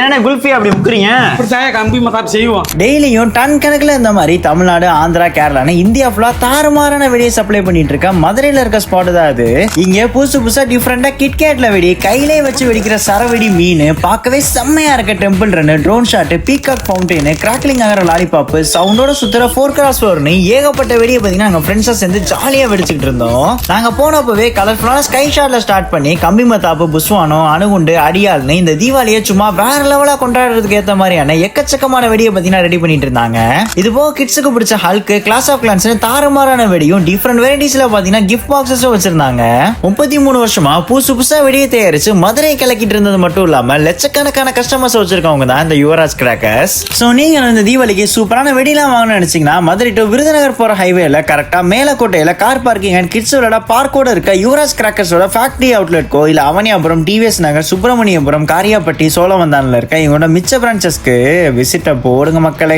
என்ன குல்ஃபி அப்படி முக்குறீங்க? இப்படித்தான் கம்பி மத்தாப்பு செய்வோம். டெய்லியும் டன் கணக்குல இந்த மாதிரி தமிழ்நாடு, ஆந்திரா, கேரளான்னு இந்தியா ஃபுல்லா தாறுமாறான வெடியை சப்ளை பண்ணிட்டு இருக்க மதுரையில இருக்க ஸ்பாட் தான் அது. இங்க புதுசா டிஃப்ரெண்டா கிட்கேட்ல வெடி, கையிலே வச்சு வெடிக்கிற சரவெடி, மீன், பார்க்கவே செம்மையா இருக்க temple run, drone shot, peacock fountain, crackling ஆகிற லாலிபாப், சவுண்டோட சுத்துற 4x4ன்னு ஏகப்பட்ட வெடியை பாத்தீங்கன்னா நாங்க ஃப்ரெண்ட்ஸா சேர்ந்து ஜாலியா வெடிச்சுட்டு இருந்தோம். நாங்க போனப்பவே கலர்ஃபுல்லான ஸ்கை ஷாட்ல ஸ்டார்ட் பண்ணி கம்பி மத்தாப்பு, புஸ்வானம், அணுகுண்டு, அடியால்னு இந்த தீபாவளியை சும்மா வேற லெவலா கொண்டாடுறதுக்கு ஏத்த மாதிரியான எக்கச்சக்கமான வெடியை பாத்தீங்கன்னா ரெடி பண்ணிட்டு இருந்தாங்க. இது போக கிட்ஸுக்கு பிடிச்ச ஹல்க், கிளாஸ் ஆஃப் கிளான்ஸ் தாறுமாறான வெடியும் டிஃபரெண்ட் வெரைட்டிஸ்ல பாத்தீங்கன்னா கிஃப்ட் பாக்ஸஸும் வச்சிருந்தாங்க. 33 வருஷமா புதுசா வெடியை தயாரிச்சு மதுரை கிளக்கிட்டு இருந்தது மட்டும் இல்லாம லட்சக்கணக்கான கஸ்டமர்ஸ் வச்சிருக்கவங்க தான் இந்த யுவராஜ் கிராக்கர்ஸ். சோ நீங்க இந்த தீபாவளிக்கு சூப்பரான வெடிலாம் வாங்கணும்னு நினைச்சீங்கன்னா மதுரை டு விருதுநகர் போற ஹைவேல கரெக்டா மேலக்கோட்டையில கார் பார்க்கிங் அண்ட் கிட்ஸ் விளையாட பார்க்கோட இருக்க யுவராஜ் கிராக்கர்ஸோட ஃபேக்டரி அவுட்லெட்கோ இல்ல அவனியாபுரம், டிவிஎஸ் நகர், சுப்பிரமணியபுரம், காரியாப்பட்டி, சோழவந்தான்ல இருக்க இவங்களோட மிச்ச பிரான்ச்சஸ்க்கு விசிட்ட போடுங்க மக்களே.